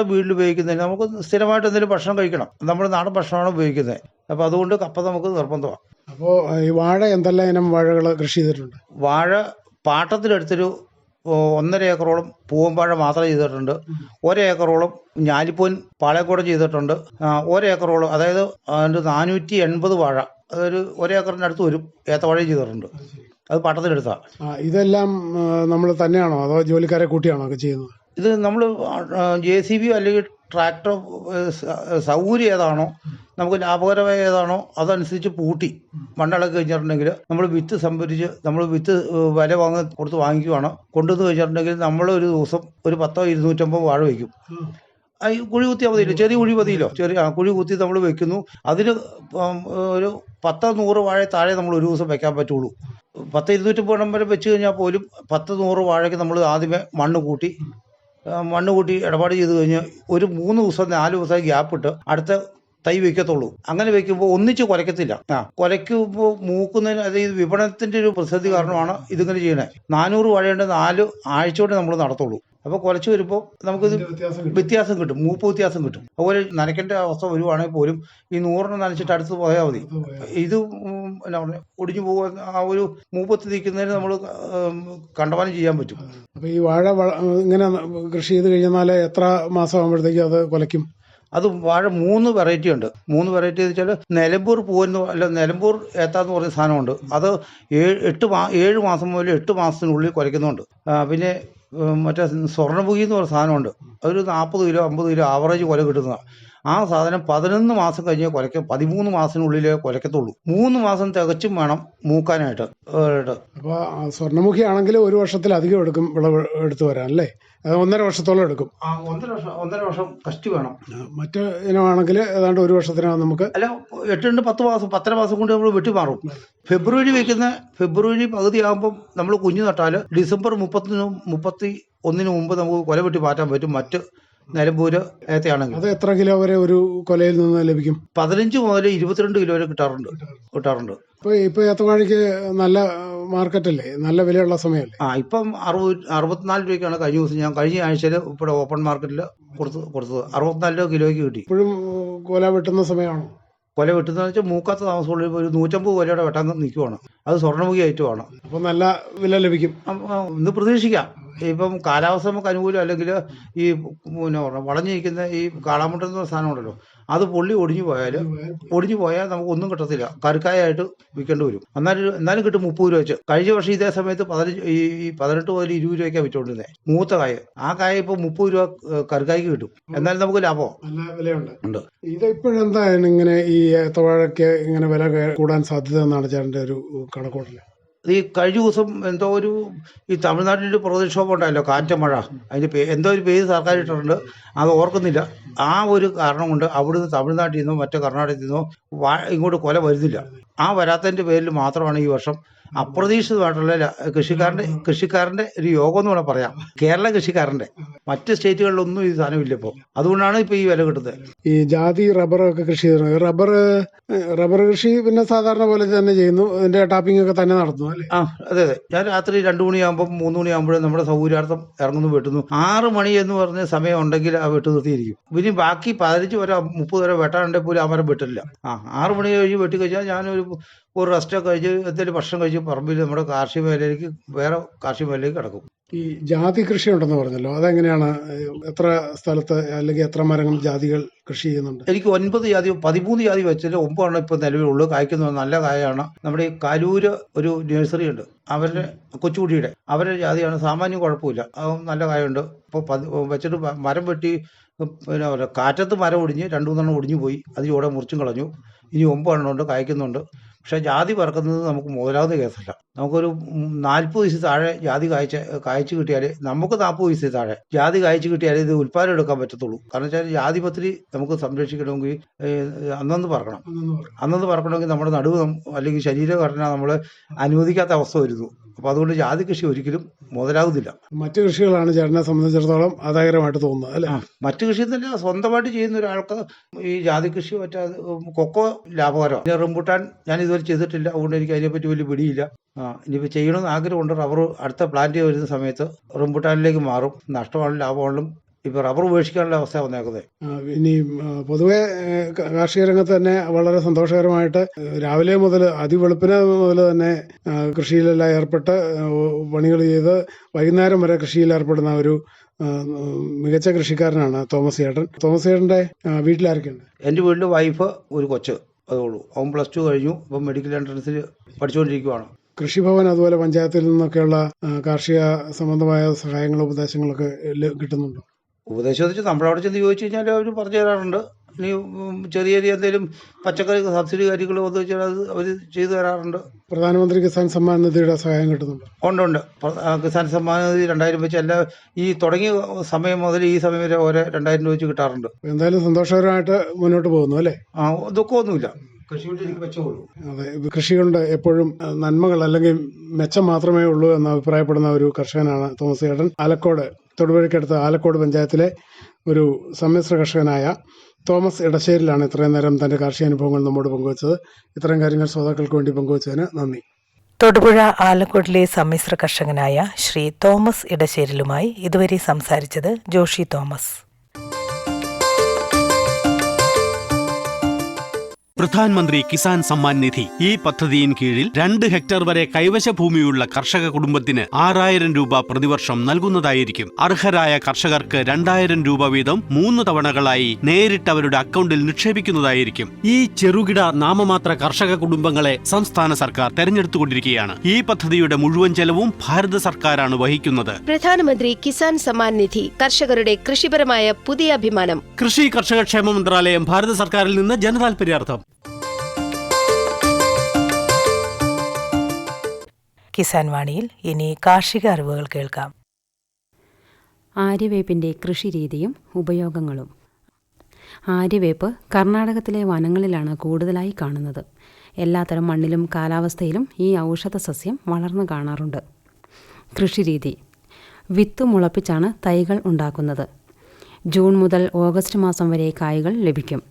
വീട്ടിൽ ഉപയോഗിക്കുന്നതിന് നമുക്ക് സ്ഥിരമായിട്ട് എന്തെങ്കിലും ഭക്ഷണം കഴിക്കണം. നമ്മൾ നാടൻ ഭക്ഷണമാണ് ഉപയോഗിക്കുന്നത്. അപ്പോൾ അതുകൊണ്ട് കപ്പ നമുക്ക് നിർബന്ധമാണ്. അപ്പോൾ ഈ വാഴ എന്തെല്ലാം ഇനം വാഴകൾ കൃഷി ചെയ്തിട്ടുണ്ട്? വാഴ പാട്ടത്തിലെടുത്തൊരു 1.5 ഏക്കറോളം പൂവമ്പാഴ മാത്രം ചെയ്തിട്ടുണ്ട്. 1 ഏക്കറോളം ഞാലിപ്പൂൻ പാളയക്കോടം ചെയ്തിട്ടുണ്ട്. 1 ഏക്കറോളം, അതായത് 480 വാഴ, അതൊരു 1 ഏക്കറിൻ്റെ അടുത്ത് വരും, ഏത്തവാഴയും ചെയ്തിട്ടുണ്ട്. അത് പാട്ടത്തിലെടുത്താ. ഇതെല്ലാം നമ്മൾ തന്നെയാണോ അതോ ജോലിക്കാരെ കൂട്ടിയാണോ ഒക്കെ ചെയ്യുന്നത്? ഇത് നമ്മൾ JCB അല്ലെങ്കിൽ ട്രാക്ടർ സൗകര്യം ഏതാണോ, നമുക്ക് ലാഭകരമായ ഏതാണോ അതനുസരിച്ച് പൂട്ടി മണ്ണിളക്കി കഴിഞ്ഞിട്ടുണ്ടെങ്കിൽ നമ്മൾ വിത്ത് സംഭരിച്ച് നമ്മൾ വിത്ത് വില കൊടുത്ത് വാങ്ങിക്കുവാണ്. കൊണ്ടുവന്ന് കഴിഞ്ഞിട്ടുണ്ടെങ്കിൽ നമ്മൾ ഒരു ദിവസം ഒരു 100-250 വാഴ വയ്ക്കും. കുഴി കുത്തിയാൽ മതിയില്ലോ, ചെറിയ കുഴി മതിയല്ലോ, കുഴി കുത്തി നമ്മൾ വെക്കുന്നു. അതിന് ഒരു 10-100 വാഴ താഴെ നമ്മൾ ഒരു ദിവസം വെക്കാൻ പറ്റുള്ളൂ. 100-250 എണ്ണം വരെ വെച്ച് കഴിഞ്ഞാൽ പോലും 10-100 വാഴയ്ക്ക് നമ്മൾ ആദ്യമേ മണ്ണ് കൂട്ടി ഇടപാട് ചെയ്ത് കഴിഞ്ഞ് ഒരു 3 ദിവസം 4 ദിവസം ഗ്യാപ്പിട്ട് അടുത്ത തൈ വയ്ക്കത്തുള്ളൂ. അങ്ങനെ വയ്ക്കുമ്പോൾ ഒന്നിച്ച് കുലയ്ക്കത്തില്ല. കുലയ്ക്കുമ്പോൾ മൂക്കുന്നതിന്, അതായത് വിപണനത്തിൻ്റെ ഒരു പ്രതിസന്ധി കാരണമാണ് ഇതിങ്ങനെ ചെയ്യണേ. 400 വാഴയുണ്ട്, 4 ആഴ്ച കൊണ്ട് നമ്മൾ നടത്തുള്ളൂ. അപ്പോൾ കുലച്ച് വരുമ്പോൾ നമുക്കിത് വ്യത്യാസം കിട്ടും, മൂപ്പ് വ്യത്യാസം കിട്ടും. അതുപോലെ നനയ്ക്കേണ്ട അവസ്ഥ വരുവാണെങ്കിൽ പോലും ഈ 100 നനച്ചിട്ട് അടുത്ത് പോയാൽ മതി. ഇത് എന്നാ പറഞ്ഞാൽ ഒടിഞ്ഞു പോകുക, ആ ഒരു മൂപ്പത്തി നിൽക്കുന്നതിന് നമ്മൾ കണ്ടമാനം ചെയ്യാൻ പറ്റും. അപ്പോൾ ഈ വാഴ ഇങ്ങനെ കൃഷി ചെയ്ത് കഴിഞ്ഞാൽ എത്ര മാസം ആകുമ്പോഴത്തേക്കും അത് കുലയ്ക്കും? അത് വാഴ 3 വെറൈറ്റി ഉണ്ട്. 3 വെറൈറ്റി എന്ന് വെച്ചാൽ നിലമ്പൂർ പൂവെന്ന്, അല്ല നിലമ്പൂർ ഏത്താന്ന് പറയുന്ന സാധനമുണ്ട്. അത് 7 മാസം മുതൽ 8 മാസത്തിനുള്ളിൽ കുലയ്ക്കുന്നുണ്ട്. പിന്നെ മറ്റേ സ്വർണ്ണമുഖി എന്ന് പറയുന്ന സാധനമുണ്ട്. അതൊരു 40 കിലോ 50 കിലോ ആവറേജ് കുല കിട്ടുന്നതാണ്. ആ സാധനം 11 മാസം കഴിഞ്ഞ് കുലയ്ക്കും, 13 മാസത്തിനുള്ളിലേ കുലയ്ക്കത്തുള്ളൂ. 3 മാസം തികച്ചും വേണം മൂക്കാനായിട്ട്. അപ്പോൾ സ്വർണ്ണമുഖി ആണെങ്കിൽ 1 വർഷത്തിലധികം എടുക്കും വിളവ് എടുത്തു വരാൻ അല്ലേ? 1.5 വർഷത്തോളം എടുക്കും. 1.5 വർഷം കഷ്ടി വേണം. മറ്റ് ഇനമാണെങ്കിൽ ഏതാണ്ട് 1 വർഷത്തിനകം നമുക്ക്, അല്ല 8-10 മാസം 10 മാസം കൊണ്ട് നമ്മൾ വെട്ടി മാറും. ഫെബ്രുവരി പകുതി ആകുമ്പം നമ്മൾ കുഞ്ഞു നട്ടാൽ ഡിസംബർ 31 മുമ്പ് നമുക്ക് കുല വെട്ടി മാറ്റാൻ പറ്റും. മറ്റ് നിലമ്പൂര് ഏത്തയാണെങ്കിൽ അത് എത്ര കിലോ വരെ ഒരു കൊലയിൽ നിന്ന് ലഭിക്കും? 15 മുതൽ 22 കിലോ വരെ കിട്ടാറുണ്ട്. ഇപ്പൊ ഏത്തവാഴയ്ക്ക് നല്ല മാർക്കറ്റല്ലേ, നല്ല വിലയുള്ള സമയമല്ലേ? ഇപ്പം 64 രൂപയ്ക്കാണ് കഴിഞ്ഞ ആഴ്ചയിൽ ഇവിടെ ഓപ്പൺ മാർക്കറ്റിൽ കൊടുത്തത്. 64 കിലോയ്ക്ക് കിട്ടി. ഇപ്പോഴും കൊല വെട്ടുന്ന സമയമാണോ? കൊല വെട്ടുന്നതെന്ന് വെച്ചാൽ മൂക്കാത്ത താമസമുള്ള ഒരു 150 കൊലയുടെ വെട്ടാൻ നിൽക്കുവാണ്. അത് സ്വർണ്ണമുഖി ഐറ്റമാണ്. അപ്പോൾ നല്ല വില ലഭിക്കും ഇന്ന് പ്രതീക്ഷിക്കാം. ഇപ്പം കാലാവസ്ഥ നമുക്ക് അനുകൂലം അല്ലെങ്കിൽ ഈ പിന്നെ വളഞ്ഞിരിക്കുന്ന ഈ കാളാമുട്ടുന്ന സാധനം ഉണ്ടല്ലോ, അത് പൊള്ളി ഒടിഞ്ഞു പോയാൽ നമുക്ക് ഒന്നും കിട്ടത്തില്ല. കരുക്കായായിട്ട് വിൽക്കേണ്ടി വരും. എന്നാലും കിട്ടും 30 രൂപ വെച്ച്. കഴിഞ്ഞ വർഷം ഇതേ സമയത്ത് 18 മുതൽ 20 രൂപയ്ക്കാണ് വിറ്റുകൊണ്ടിരുന്നത് മൂത്ത കായ. ആ കായ ഇപ്പോൾ 30 രൂപ കരുക്കായ്ക്ക് കിട്ടും. എന്നാലും നമുക്ക് ലാഭമോ നല്ല വിലയുണ്ട്. ഇത് ഇപ്പോഴെന്താണ് ഇങ്ങനെ ഈ ഏത്തവാഴയ്ക്ക് ഇങ്ങനെ വില കൂടാൻ സാധ്യത എന്നാണ് ചേട്ടൻ്റെ ഒരു കണക്കൂട്ടൽ? ഈ കഴിഞ്ഞ ദിവസം എന്തോ ഈ തമിഴ്നാട്ടിലൊരു പ്രകൃതിക്ഷോഭം ഉണ്ടായല്ലോ, കാറ്റമഴ. അതിൻ്റെ എന്തോ ഒരു പേര് സർക്കാർ ഇട്ടിട്ടുണ്ട്, അത് ഓർക്കുന്നില്ല. ആ ഒരു കാരണം കൊണ്ട് അവിടുന്ന് തമിഴ്നാട്ടിൽ നിന്നോ മറ്റോ കർണാടകത്തിൽ നിന്നോ ഇങ്ങോട്ട് കൊല വരുന്നില്ല. ആ വരാത്തതിൻ്റെ പേരിൽ മാത്രമാണ് ഈ വർഷം അപ്രതീക്ഷിതമായിട്ടുള്ള കൃഷിക്കാരൻ്റെ ഒരു യോഗം എന്ന് വേണം പറയാം. കേരള കൃഷിക്കാരൻ്റെ, മറ്റ് സ്റ്റേറ്റുകളിലൊന്നും ഈ സാധനമില്ല ഇപ്പോൾ. അതുകൊണ്ടാണ് ഇപ്പോൾ ഈ വില കിട്ടുന്നത്. ഈ ജാതി റബ്ബറൊക്കെ കൃഷി ചെയ്യുന്നത്, റബ്ബർ കൃഷി പിന്നെ സാധാരണ പോലെ തന്നെ ചെയ്യുന്നു, അതിന്റെ ടാപ്പിംഗ് ഒക്കെ തന്നെ നടത്തുന്നു അല്ലേ? അതെ. ഞാൻ രാത്രി 2 മണിയാകുമ്പോൾ 3 മണിയാകുമ്പോഴേ നമ്മുടെ സൗകര്യാർത്ഥം ഇറങ്ങുന്നു, വെട്ടുന്നു. 6 മണി എന്ന് പറഞ്ഞ സമയം ഉണ്ടെങ്കിൽ ആ വെട്ട് നിർത്തിയിരിക്കും. പിന്നെ ബാക്കി 15 വരെ 30 വരെ വെട്ടാനുണ്ടെങ്കിൽ പോലും ആ മരം വെട്ടില്ല. 6 മണി കഴിഞ്ഞ് വെട്ടി കഴിഞ്ഞാൽ ഞാനൊരു റെസ്റ്റൊക്കെ കഴിച്ച് എന്തെങ്കിലും ഭക്ഷണം കഴിച്ച് പറമ്പിൽ നമ്മുടെ വേറെ കാർഷിക മേഖലയിലേക്ക് കിടക്കും. ഈ ജാതി കൃഷി ഉണ്ടെന്ന് പറഞ്ഞല്ലോ, അതെങ്ങനെയാണ്? എത്ര സ്ഥലത്ത് അല്ലെങ്കിൽ എത്ര മരങ്ങൾ ജാതികൾ കൃഷി ചെയ്യുന്നുണ്ട്? എനിക്ക് 9 ജാതി 13 ജാതി വെച്ചാൽ 9 ഇപ്പം നിലവിലുള്ളൂ. കായ്ക്കുന്ന നല്ല കായാണ്. നമ്മുടെ ഈ കാലൂര് ഒരു നഴ്സറി ഉണ്ട്, അവരുടെ കൊച്ചുകുട്ടിയുടെ അവരുടെ ജാതിയാണ്. സാമാന്യം കുഴപ്പമില്ല, നല്ല കായുണ്ട്. ഇപ്പോൾ വെച്ചിട്ട് മരം വെട്ടി പിന്നെ കാറ്റത്ത് മരം ഒടിഞ്ഞ് 2-3 ഒടിഞ്ഞു പോയി. അത് ഇവിടെ മുറിച്ചും കളഞ്ഞു. ഇനി 9 ഉണ്ട്, കായ്ക്കുന്നുണ്ട്. പക്ഷേ ജാതി പറക്കുന്നത് നമുക്ക് മുതലാവുന്ന കേസല്ല. നമുക്കൊരു 40 വയസ്സിൽ താഴെ ജാതി കായ്ച്ചു കിട്ടിയാലേ, നമുക്ക് 40 വയസ്സിൽ താഴെ ജാതി കായ്ച്ചു കിട്ടിയാലേ ഇത് ഉൽപ്പാദനം എടുക്കാൻ പറ്റത്തുള്ളൂ. കാരണം വെച്ചാൽ ജാതി പത്രി നമുക്ക് സംരക്ഷിക്കണമെങ്കിൽ അന്നന്ന് പറക്കണമെങ്കിൽ നമ്മുടെ നടുവ് അല്ലെങ്കിൽ ശരീരഘടന നമ്മൾ അനുവദിക്കാത്ത അവസ്ഥ വരുന്നു. അപ്പോൾ അതുകൊണ്ട് ജാതി കൃഷി ഒരിക്കലും മുതലാകുന്നില്ല. മറ്റു കൃഷികളാണ് ചേട്ടനെ സംബന്ധിച്ചിടത്തോളം ആദായകരമായിട്ട് തോന്നുന്നത് അല്ലേ? മറ്റു കൃഷി തന്നെ സ്വന്തമായിട്ട് ചെയ്യുന്ന ഒരാൾക്ക് ഈ ജാതി കൃഷി കൊക്കോ ലാഭകരമാണ്. റംബൂട്ടാൻ ഞാൻ ഇതുവരെ ചെയ്തിട്ടില്ല, അതുകൊണ്ട് എനിക്ക് അതിനെപ്പറ്റി വലിയ പിടിയില്ല. ഇനിയിപ്പോൾ ചെയ്യണമെന്ന് ആഗ്രഹമുണ്ട്. റബ്ബർ അടുത്ത പ്ലാന്റ് വരുന്ന സമയത്ത് റംബൂട്ടാനിലേക്ക് മാറും. നഷ്ടമാണെങ്കിലും ലാഭമാണെങ്കിലും ഇപ്പൊ റബ്ബർ ഉപേക്ഷിക്കാനുള്ള അവസ്ഥ വന്നേക്കുന്നത്. ഇനി പൊതുവെ കാർഷിക രംഗത്ത് തന്നെ വളരെ സന്തോഷകരമായിട്ട് രാവിലെ മുതൽ അതിവെളുപ്പിന് മുതൽ തന്നെ കൃഷിയിലെല്ലാം ഏർപ്പെട്ട് പണികൾ ചെയ്ത് വൈകുന്നേരം വരെ കൃഷിയിൽ ഏർപ്പെടുന്ന ഒരു മികച്ച കൃഷിക്കാരനാണ് തോമസ് ചേട്ടൻ. തോമസ് ചേട്ടന്റെ വീട്ടിലാരൊക്കെയുണ്ട്? എൻ്റെ വീട്ടിൽ വൈഫ്, ഒരു കൊച്ച്, അതുള്ളൂ. അവൻ +2 കഴിഞ്ഞു. ഇപ്പം മെഡിക്കൽ എൻട്രൻസിൽ പഠിച്ചുകൊണ്ടിരിക്കുകയാണ്. കൃഷിഭവൻ അതുപോലെ പഞ്ചായത്തിൽ നിന്നൊക്കെയുള്ള കാർഷിക സംബന്ധമായ സഹായങ്ങളും ഉപദേശങ്ങളൊക്കെ കിട്ടുന്നുണ്ടോ? ഉപദേശം വെച്ചാൽ നമ്മളവിടെ ചെന്ന് ചോദിച്ചു കഴിഞ്ഞാൽ അവർ പറഞ്ഞു തരാറുണ്ട്. ഇനി ചെറിയ എന്തെങ്കിലും പച്ചക്കറി സബ്സിഡി കാര്യങ്ങൾ വന്നു വെച്ചാൽ അത് അവർ ചെയ്തു തരാറുണ്ട്. പ്രധാനമന്ത്രി കിസാൻ സമ്മാൻ നിധിയുടെ സഹായം കിട്ടുന്നുണ്ട്? ഉണ്ട്. കിസാൻ സമ്മാൻ നിധി 2000 വെച്ച് എല്ലാ ഈ തുടങ്ങിയ സമയം മുതൽ ഈ സമയം വരെ ഓരോ 2000 രൂപ വെച്ച് കിട്ടാറുണ്ട്. എന്തായാലും സന്തോഷകരമായിട്ട് മുന്നോട്ട് പോകുന്നു അല്ലേ? ദുഃഖമൊന്നുമില്ല. അതെ, കൃഷി കൊണ്ട് എപ്പോഴും നന്മകൾ അല്ലെങ്കിൽ മെച്ചം മാത്രമേ ഉള്ളൂ എന്ന് അഭിപ്രായപ്പെടുന്ന ഒരു കർഷകനാണ് തോമസ് ചേട്ടൻ. തൊടുപുഴയ്ക്കടുത്ത് ആലക്കോട് പഞ്ചായത്തിലെ ഒരു സമ്മിശ്ര കർഷകനായ തോമസ് ഇടശ്ശേരിലാണ് ഇത്രയും നേരം തന്റെ കാർഷിക അനുഭവങ്ങൾ നമ്മോട് പങ്കുവച്ചത്. ഇത്തരം കാര്യങ്ങൾ ശ്രോതാക്കൾക്ക് വേണ്ടി പങ്കുവച്ചതിന് നന്ദി. തൊടുപുഴ ആലക്കോട്ടിലെ സമ്മിശ്ര കർഷകനായ ശ്രീ തോമസ് ഇടശ്ശേരിലുമായി ഇതുവരെ സംസാരിച്ചത് ജോഷി തോമസ്. പ്രധാനമന്ത്രി കിസാൻ സമ്മാൻ നിധി ഈ പദ്ധതിയിൻ കീഴിൽ 2 ഹെക്ടർ വരെ കൈവശ ഭൂമിയുള്ള കർഷക കുടുംബത്തിന് 6000 രൂപ പ്രതിവർഷം നൽകുന്നതായിരിക്കും. അർഹരായ കർഷകർക്ക് 2000 രൂപ വീതം 3 തവണകളായി നേരിട്ട് അവരുടെ അക്കൗണ്ടിൽ നിക്ഷേപിക്കുന്നതായിരിക്കും. ഈ ചെറുകിട നാമമാത്ര കർഷക കുടുംബങ്ങളെ സംസ്ഥാന സർക്കാർ തെരഞ്ഞെടുത്തുകൊണ്ടിരിക്കുകയാണ്. ഈ പദ്ധതിയുടെ മുഴുവൻ ചെലവും ഭാരത സർക്കാരാണ് വഹിക്കുന്നത്. പ്രധാനമന്ത്രി കിസാൻ സമ്മാൻ നിധി കർഷകരുടെ കൃഷിപരമായ പുതിയ അഭിമാനം. കൃഷി കർഷക ക്ഷേമ മന്ത്രാലയം, ഭാരത സർക്കാരിൽ നിന്ന് ജനതാൽപര്യാർത്ഥം. കിസാൻ വാണിയിൽ ഇനി കാർഷിക അറിവുകൾ കേൾക്കാം. ആര്യവേപ്പിൻ്റെ കൃഷിരീതിയും ഉപയോഗങ്ങളും. ആര്യവേപ്പ് കർണാടകത്തിലെ വനങ്ങളിലാണ് കൂടുതലായി കാണുന്നത്. എല്ലാത്തരം മണ്ണിലും കാലാവസ്ഥയിലും ഈ ഔഷധ സസ്യം വളർന്നു കാണാറുണ്ട്. കൃഷിരീതി: വിത്ത് മുളപ്പിച്ചാണ് തൈകൾ ഉണ്ടാക്കുന്നത്. ജൂൺ മുതൽ ഓഗസ്റ്റ് മാസം വരെ കായ്കൾ ലഭിക്കും.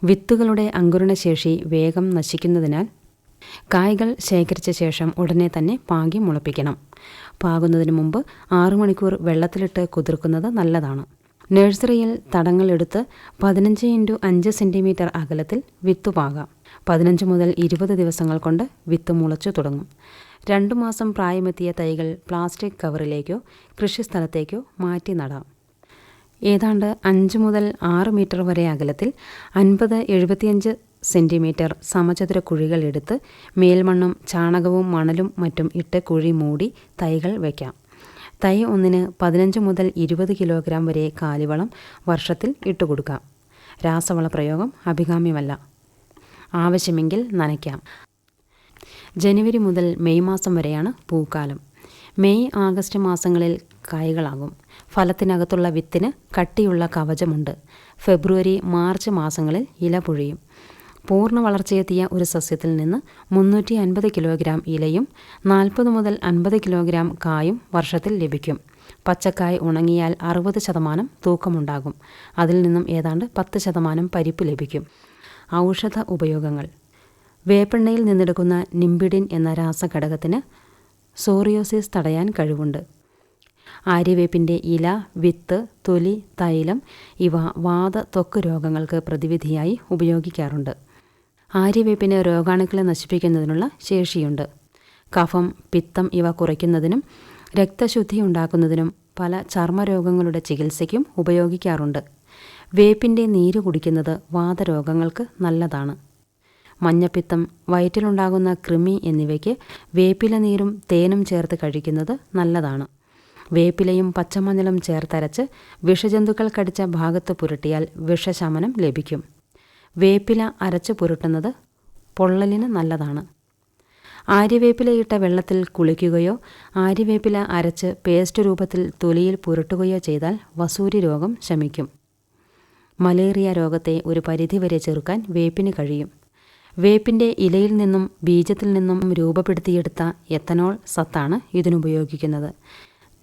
വിത്തുകളുടെ അങ്കുരണശേഷി വേഗം നശിക്കുന്നതിനാൽ കായ്കൾ ശേഖരിച്ച ശേഷം ഉടനെ തന്നെ പാകി മുളപ്പിക്കണം. പാകുന്നതിന് മുമ്പ് 6 മണിക്കൂർ വെള്ളത്തിലിട്ട് കുതിർക്കുന്നത് നല്ലതാണ്. നഴ്സറിയിൽ തടങ്ങളെടുത്ത് 15x5 സെൻറ്റിമീറ്റർ അകലത്തിൽ വിത്ത് പാകാം. 15 മുതൽ 20 ദിവസങ്ങൾ കൊണ്ട് വിത്ത് മുളച്ചു തുടങ്ങും. 2 മാസം പ്രായമെത്തിയ തൈകൾ പ്ലാസ്റ്റിക് കവറിലേക്കോ കൃഷിസ്ഥലത്തേക്കോ മാറ്റി നടാം. ഏതാണ്ട് 5 മുതൽ 6 മീറ്റർ വരെ അകലത്തിൽ 50-75 സെൻറ്റിമീറ്റർ സമചതുര കുഴികൾ എടുത്ത് മേൽമണ്ണും ചാണകവും മണലും മറ്റും ഇട്ട് കുഴി മൂടി തൈകൾ വയ്ക്കാം. തൈ ഒന്നിന് 15 മുതൽ 20 കിലോഗ്രാം വരെ കാലിവളം വർഷത്തിൽ ഇട്ടുകൊടുക്കാം. രാസവള പ്രയോഗം അഭികാമ്യമല്ല. ആവശ്യമെങ്കിൽ നനയ്ക്കാം. ജനുവരി മുതൽ മെയ് മാസം വരെയാണ് പൂക്കാലം. മെയ് ആഗസ്റ്റ് മാസങ്ങളിൽ കായ്കളാകും. ഫലത്തിനകത്തുള്ള വിത്തിന് കട്ടിയുള്ള കവചമുണ്ട്. ഫെബ്രുവരി മാർച്ച് മാസങ്ങളിൽ ഇല പൊഴിയും. പൂർണ്ണ വളർച്ചയെത്തിയ ഒരു സസ്യത്തിൽ നിന്ന് 350 കിലോഗ്രാം ഇലയും 40 മുതൽ 50 കിലോഗ്രാം കായും വർഷത്തിൽ ലഭിക്കും. പച്ചക്കായ് ഉണങ്ങിയാൽ 60% തൂക്കമുണ്ടാകും. അതിൽ നിന്നും ഏതാണ്ട് 10% പരിപ്പ് ലഭിക്കും. ഔഷധ ഉപയോഗങ്ങൾ. വേപ്പെണ്ണയിൽ നിന്നെടുക്കുന്ന നിംബിഡിൻ എന്ന രാസഘടകത്തിന് സോറിയോസിസ് തടയാൻ കഴിവുണ്ട്. ആര്യവേപ്പിൻ്റെ ഇല, വിത്ത്, തൊലി, തൈലം ഇവ വാത ത്വക്ക് രോഗങ്ങൾക്ക് പ്രതിവിധിയായി ഉപയോഗിക്കാറുണ്ട്. ആര്യവേപ്പിന് രോഗാണുക്കളെ നശിപ്പിക്കുന്നതിനുള്ള ശേഷിയുണ്ട്. കഫം, പിത്തം ഇവ കുറയ്ക്കുന്നതിനും രക്തശുദ്ധി ഉണ്ടാക്കുന്നതിനും പല ചർമ്മരോഗങ്ങളുടെ ചികിത്സയ്ക്കും ഉപയോഗിക്കാറുണ്ട്. വേപ്പിൻ്റെ നീര് കുടിക്കുന്നത് വാതരോഗങ്ങൾക്ക് നല്ലതാണ്. മഞ്ഞപ്പിത്തം, വയറ്റിലുണ്ടാകുന്ന കൃമി എന്നിവയ്ക്ക് വേപ്പില നീരും തേനും ചേർത്ത് കഴിക്കുന്നത് നല്ലതാണ്. വേപ്പിലയും പച്ചമഞ്ഞളും ചേർത്തരച്ച് വിഷജന്തുക്കൾ കടിച്ച ഭാഗത്ത് പുരട്ടിയാൽ വിഷശമനം ലഭിക്കും. വേപ്പില അരച്ച് പുരട്ടുന്നത് പൊള്ളലിന് നല്ലതാണ്. ആര്യവേപ്പിലയിട്ട വെള്ളത്തിൽ കുളിക്കുകയോ ആര്യവേപ്പില അരച്ച് പേസ്റ്റ് രൂപത്തിൽ തൊലിയിൽ പുരട്ടുകയോ ചെയ്താൽ വസൂരി രോഗം ശമിക്കും. മലേറിയ രോഗത്തെ ഒരു പരിധിവരെ ചെറുക്കാൻ വേപ്പിന് കഴിയും. വേപ്പിൻ്റെ ഇലയിൽ നിന്നും ബീജത്തിൽ നിന്നും രൂപപ്പെടുത്തിയെടുത്ത എത്തനോൾ സത്താണ് ഇതിനുപയോഗിക്കുന്നത്.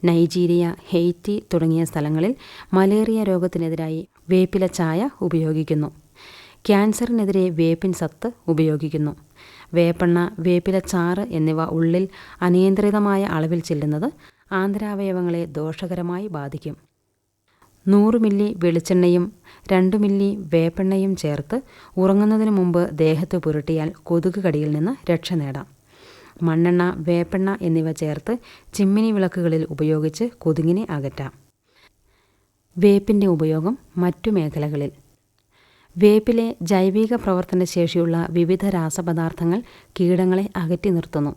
നൈജീരിയ, ഹെയ്റ്റി തുടങ്ങിയ സ്ഥലങ്ങളിൽ മലേറിയ രോഗത്തിനെതിരായി വേപ്പില ചായ ഉപയോഗിക്കുന്നു. ക്യാൻസറിനെതിരെ വേപ്പിൻ സത്ത് ഉപയോഗിക്കുന്നു. വേപ്പെണ്ണ, വേപ്പില ചാറ് എന്നിവ ഉള്ളിൽ അനിയന്ത്രിതമായ അളവിൽ ചെല്ലുന്നത് ആന്തരാവയവങ്ങളെ ദോഷകരമായി ബാധിക്കും. 100 മില്ലി വെളിച്ചെണ്ണയും 2 മില്ലി വേപ്പെണ്ണയും ചേർത്ത് ഉറങ്ങുന്നതിന് മുമ്പ് ദേഹത്ത് പുരട്ടിയാൽ കൊതുക് കടിയിൽ നിന്ന് രക്ഷ നേടാം. മണ്ണെണ്ണ, വേപ്പെണ്ണ എന്നിവ ചേർത്ത് ചിമ്മിനി വിളക്കുകളിൽ ഉപയോഗിച്ച് കൊതുകിനെ അകറ്റാം. വേപ്പിൻ്റെ ഉപയോഗം മറ്റു മേഖലകളിൽ. വേപ്പിലെ ജൈവിക പ്രവർത്തനശേഷിയുള്ള വിവിധ രാസപദാർത്ഥങ്ങൾ കീടങ്ങളെ അകറ്റി നിർത്തുന്നു.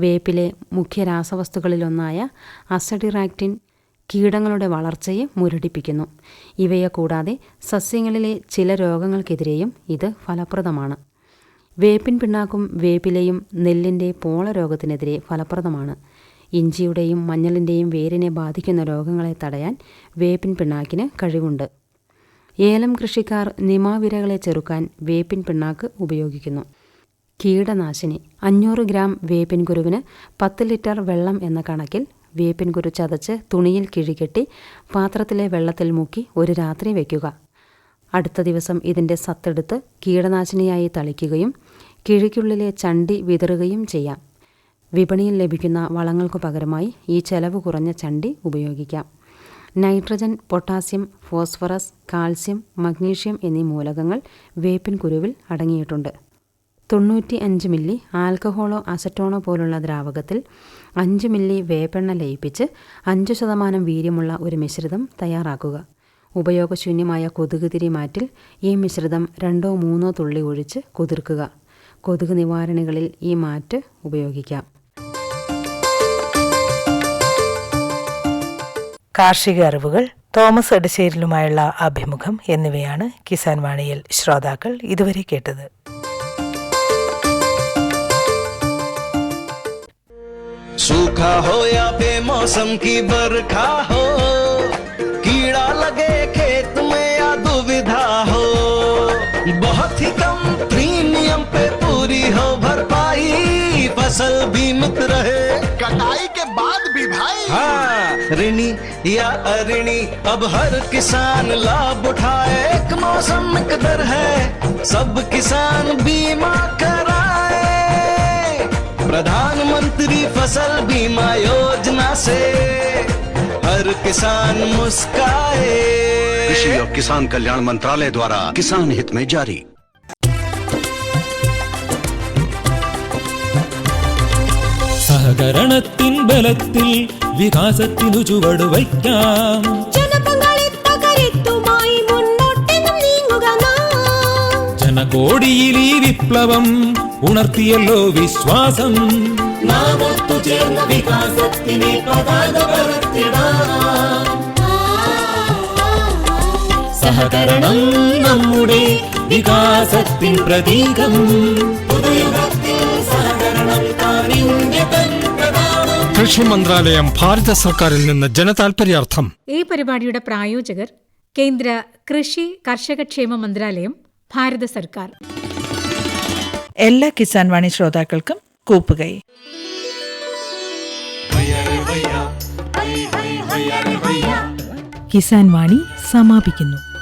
വേപ്പിലെ മുഖ്യ രാസവസ്തുക്കളിലൊന്നായ അസഡിറാക്റ്റിൻ കീടങ്ങളുടെ വളർച്ചയെ മുരടിപ്പിക്കുന്നു. ഇവയെ കൂടാതെ സസ്യങ്ങളിലെ ചില രോഗങ്ങൾക്കെതിരെയും ഇത് ഫലപ്രദമാണ്. വേപ്പിൻ പിണ്ണാക്കും വേപ്പിലയും നെല്ലിൻ്റെ പോള രോഗത്തിനെതിരെ ഫലപ്രദമാണ്. ഇഞ്ചിയുടെയും മഞ്ഞളിൻ്റെയും വേരിനെ ബാധിക്കുന്ന രോഗങ്ങളെ തടയാൻ വേപ്പിൻ പിണ്ണാക്കിന് കഴിവുണ്ട്. ഏലം കൃഷിക്കാർ നിമാവിരകളെ ചെറുക്കാൻ വേപ്പിൻ പിണ്ണാക്ക് ഉപയോഗിക്കുന്നു. കീടനാശിനി. 500 ഗ്രാം വേപ്പിൻ കുരുവിന് 10 ലിറ്റർ വെള്ളം എന്ന കണക്കിൽ വേപ്പിൻ കുരു ചതച്ച് തുണിയിൽ കിഴികെട്ടി പാത്രത്തിലെ വെള്ളത്തിൽ മുക്കി ഒരു രാത്രി വയ്ക്കുക. അടുത്ത ദിവസം ഇതിൻ്റെ സത്തെടുത്ത് കീടനാശിനിയായി തളിക്കുകയും കിഴിക്കുള്ളിലെ ചണ്ടി വിതറുകയും ചെയ്യാം. വിപണിയിൽ ലഭിക്കുന്ന വളങ്ങൾക്കു പകരമായി ഈ ചെലവ് കുറഞ്ഞ ചണ്ടി ഉപയോഗിക്കാം. Nitrogen, potassium, phosphorus, calcium, magnesium എന്നീ മൂലകങ്ങൾ വേപ്പിൻ കുരുവിൽ അടങ്ങിയിട്ടുണ്ട്. 95 മില്ലി ആൽക്കഹോളോ അസറ്റോണോ പോലുള്ള ദ്രാവകത്തിൽ 5 മില്ലി വേപ്പെണ്ണ ലയിപ്പിച്ച് 5% വീര്യമുള്ള ഒരു മിശ്രിതം തയ്യാറാക്കുക. ഉപയോഗശൂന്യമായ കൊതുക് തിരി മാറ്റിൽ ഈ മിശ്രിതം 2-3 തുള്ളി ഒഴിച്ച് കുതിർക്കുക. കൊതുക് നിവാരണികളിൽ ഈ മാറ്റ് ഉപയോഗിക്കാം. കാർഷിക അറിവുകൾ, തോമസ് എടശ്ശേരിലുമായുള്ള അഭിമുഖം എന്നിവയാണ് കിസാൻ വാണിയിൽ ശ്രോതാക്കൾ ഇതുവരെ കേട്ടത്. सूखा हो या बेमौसम की बरखा हो, कीड़ा लगे खेत में या दुविधा हो, बहुत ही कम प्रीमियम पे पूरी हो भरपाई, फसल बीमित रहे कटाई के बाद भी भाई। हाँ, ऋणी या अऋणी अब हर किसान लाभ उठाए, एक मौसम एक दर है, सब किसान बीमा कराए। प्रधानमंत्री फसल बीमा योजना से हर हर किसान मुस्काए। कृषि और किसान कल्याण मंत्रालय द्वारा किसान हित में जारी। സഹകരണത്തിൻ ബലത്തിൽ വികാസത്തിനു ചുവടുവയ്ക്കാം. ജനപങ്കാളിത്തകരുത്തുമായി മുന്നോട്ടെന്നും നീങ്ങുക നാം. ജനകോടിയിൽ ഈ വിപ്ലവം ഉണർത്തിയല്ലോ വിശ്വാസം. നാം ഒത്തുചേർന്ന വികാസത്തിനെ പതാക പറത്തിടാം. സഹകരണം നമ്മുടെ വികാസത്തിൻ പ്രതീകം. പുതുയുഗത്തിൽ സഹകരണം കാണിന്റെ തൻപ്രതാപം. കൃഷി മന്ത്രാലയം, ഭാരത സർക്കാരിൽ നിന്ന് ജനതാൽപര്യാർത്ഥം. ഈ പരിപാടിയുടെ പ്രായോജകർ കേന്ദ്ര കൃഷി കർഷകക്ഷേമ മന്ത്രാലയം, ഭാരത സർക്കാർ. എല്ലാ കിസാൻ വാണി ശ്രോതാക്കൾക്കും കൂപ്പുകൈ. കിസാൻ വാണി സമാപിക്കുന്നു.